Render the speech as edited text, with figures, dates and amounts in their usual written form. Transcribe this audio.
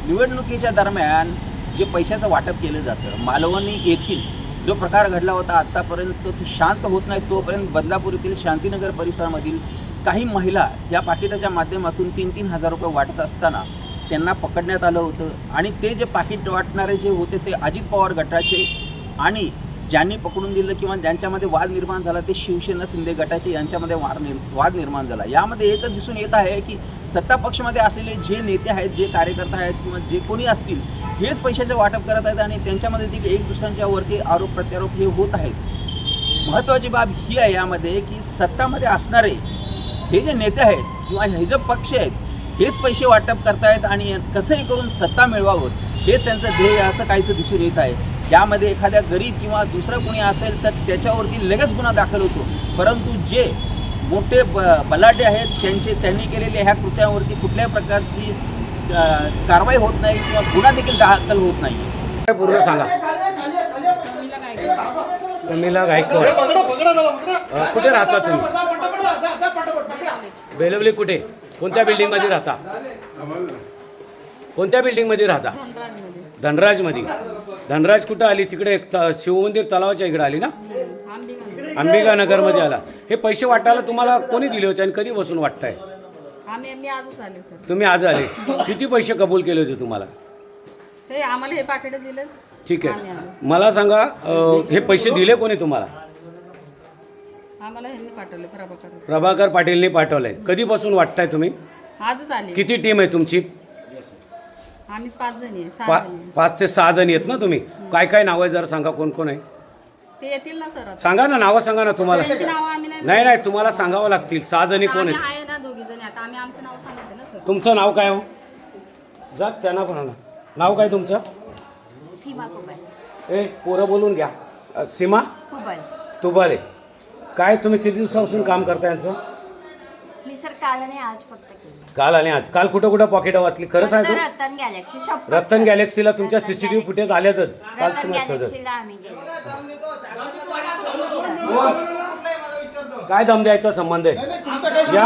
निवडणुकीच्या दरम्यान जे पैशाचं वाटप केलं जातं, मालवणी येथील जो प्रकार घडला होता आत्तापर्यंत तो शांत होत नाही, तोपर्यंत बदलापूर येथील शांतीनगर परिसरामधील काही महिला या पाकिटाच्या माध्यमातून 3-3 हजार रुपये वाटत असताना त्यांना पकडण्यात आलं होतं. आणि ते जे पाकिट वाटणारे जे होते ते अजित पवार गटाचे, आणि ज्यांनी पकडून दिलं किंवा ज्यांच्यामध्ये वाद निर्माण झाला ते शिवसेना शिंदे गटाचे यांच्यामध्ये वाद निर्माण झाला. यामध्ये एकच दिसून येत आहे की सत्ता पक्षामध्ये असलेले जे नेते आहेत, जे कार्यकर्ता आहेत किंवा जे कोणी असतील, हेच पैशाचं वाटप करत आहेत आणि त्यांच्यामध्ये देखील एक दुसऱ्यांच्यावरती आरोप प्रत्यारोप हे होत आहेत. महत्त्वाची बाब ही आहे यामध्ये की सत्तामध्ये असणारे हे जे नेते आहेत किंवा हे जे पक्ष आहेत, हेच पैसे वाटप करतायत आणि कसंही करून सत्ता मिळवावं हेच त्यांचं ध्येय असं काहीसं दिसून येत आहे. यामध्ये एखाद्या गरीब किंवा दुसरा कोणी असेल तर त्याच्यावरती लगेच गुन्हा दाखल होतो, परंतु जे मोठे बलाढ्य आहेत त्यांनी केलेल्या ह्या कृत्यावरती कुठल्याही प्रकारची कारवाई होत नाही किंवा गुन्हा देखील दाखल होत नाही. पूर्ण सांगा. कमिला गायकवाड. कुठे राहता तुम्ही? बेलवली कुठे? कोणत्या बिल्डिंगमध्ये राहता? कोणत्या बिल्डिंगमध्ये राहता? धनराजमध्ये. धनराज कुठं आली? तिकडे शिवमंदिर तलावाच्या इकडे आली ना? अंबिका नगरमध्ये आला. हे पैसे वाटायला तुम्हाला कोणी दिले होते आणि कधी बसून वाटताय? आम्ही आजच आले सर. तुम्ही आज आले. किती पैसे कबूल केले होते तुम्हाला? ते आम्हाला हे पाकिट दिलं. ठीक आहे, मला सांगा हे पैसे दिले कोणी तुम्हाला? आम्हाला ह्यांनी पाठवले, प्रभाकर पाटीलने पाठवलंय. कधीपासून वाटताय तुम्ही? आजच आले. किती टीम आहे तुमची? आम्ही 5 जणी आहे, 6 जणी. 5 ते 6 जणी आहेत ना तुम्ही? काय काय नाव आहे जरा सांगा, कोण कोण आहे? ते येतील ना सर? सांगा ना, नावं सांगा ना तुम्हाला. त्यांची नावं आम्ही नाही नाही, तुम्हाला सांगावं लागतील. 6 जणी कोण आम्ही आहेत? आहे ना 2 जणी. आता आम्ही आमचे नाव सांगायचे ना सर. तुमचं नाव काय हो? जा त्यांना पण. नाव काय तुमचं? सीमा कुबाल. पोरं बोलून घ्या. सीमा कुबाल. तुबाले. काय तुम्ही किती दिवसापासून काम करता यांचं? मी सर काल आणि आज फक्त केलं. काल आणि आज. काल कुठं कुठं पॉकेट वाचली? खरं सांगतो. Ratan Galaxy shop. रतन गॅलेक्सीला तुमच्या सीसीटीव्ही फुटेज आल्यातच. काल तुम्हाला शोधत. आम्ही गेलो. काय दम द्यायचा संबंध आहे? या